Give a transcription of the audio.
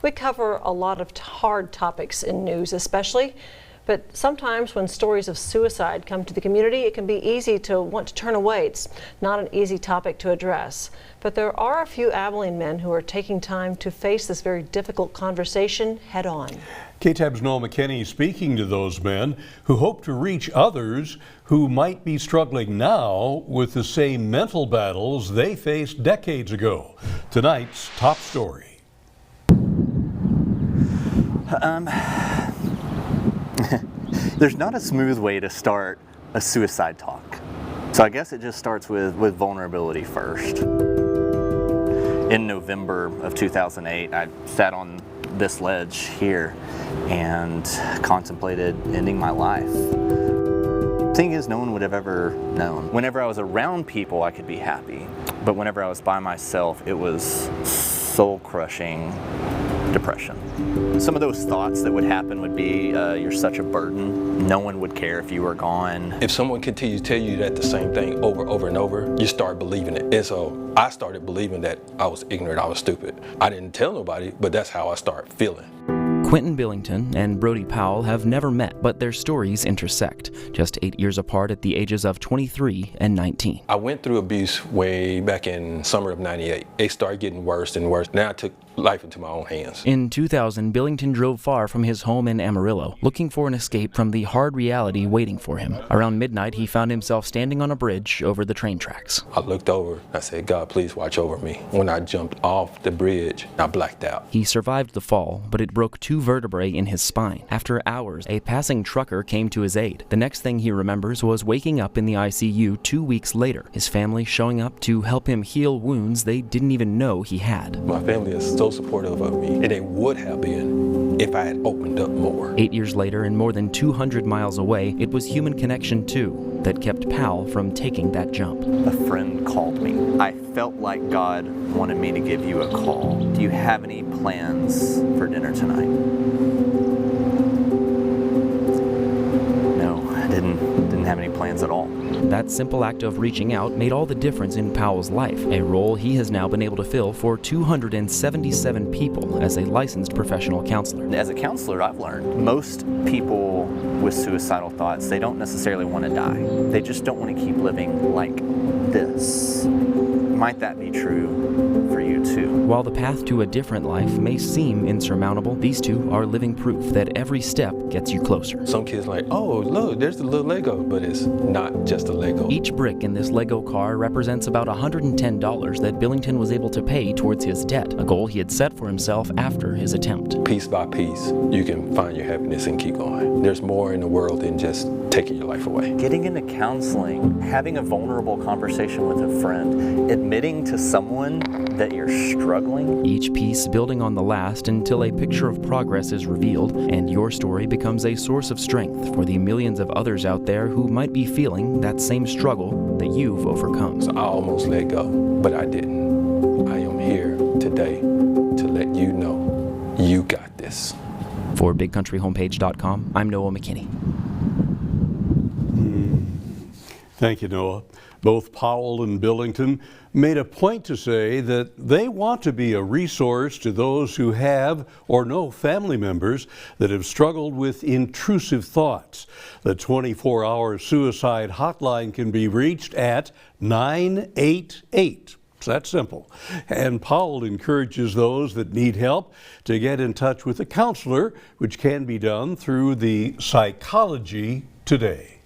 We cover a lot of hard topics in news especially, but sometimes when stories of suicide come to the community, it can be easy to want to turn away. It's not an easy topic to address. But there are a few Abilene men who are taking time to face this very difficult conversation head on. KTAB's Noah McKinney speaking to those men who hope to reach others who might be struggling now with the same mental battles they faced decades ago. Tonight's top story. There's not a smooth way to start a suicide talk. So I guess it just starts with vulnerability first. In November of 2008, I sat on this ledge here and contemplated ending my life. The thing is, no one would have ever known. Whenever I was around people, I could be happy. But whenever I was by myself, it was soul-crushing depression. Some of those thoughts that would happen would be, you're such a burden. No one would care if you were gone. If someone continues to tell you that the same thing over and over, you start believing it. And so I started believing that I was ignorant, I was stupid. I didn't tell nobody, but that's how I started feeling. Quentin Billington and Brody Powell have never met, but their stories intersect, just 8 years apart at the ages of 23 and 19. I went through abuse way back in summer of '98. It started getting worse and worse. Now I took life into my own hands. In 2000, Billington drove far from his home in Amarillo, looking for an escape from the hard reality waiting for him. Around midnight, he found himself standing on a bridge over the train tracks. I looked over, I said, God, please watch over me. When I jumped off the bridge, I blacked out. He survived the fall, but it broke 2 vertebrae in his spine. After hours, a passing trucker came to his aid. The next thing he remembers was waking up in the ICU 2 weeks later, his family showing up to help him heal wounds they didn't even know he had. My family is so supportive of me, and they would have been if I had opened up more. 8 years later, and more than 200 miles away, it was human connection too that kept Powell from taking that jump. A friend called me. I felt like God wanted me to give you a call. Do you have any plans for dinner tonight? No, I didn't have any plans at all. That simple act of reaching out made all the difference in Powell's life, a role he has now been able to fill for 277 people as a licensed professional counselor. As a counselor, I've learned most people with suicidal thoughts, they don't necessarily want to die. They just don't want to keep living like this. Might that be true for you too? While the path to a different life may seem insurmountable, these two are living proof that every step gets you closer. Some kids are like, oh, look, there's the little Lego, but it's not just a Lego. Each brick in this Lego car represents about $110 that Billington was able to pay towards his debt, a goal he had set for himself after his attempt. Piece by piece, you can find your happiness and keep going. There's more in the world than just taking your life away. Getting into counseling, having a vulnerable conversation with a friend, admitting to someone that you're struggling. Each piece building on the last until a picture of progress is revealed, and your story becomes a source of strength for the millions of others out there who might be feeling that same struggle that you've overcome. So I almost let go, but I didn't. I am here today to let you know you got this. For BigCountryHomepage.com, I'm Noah McKinney. Thank you, Noah. Both Powell and Billington made a point to say that they want to be a resource to those who have or know family members that have struggled with intrusive thoughts. The 24-hour suicide hotline can be reached at 988. It's that simple. And Powell encourages those that need help to get in touch with a counselor, which can be done through the Psychology Today.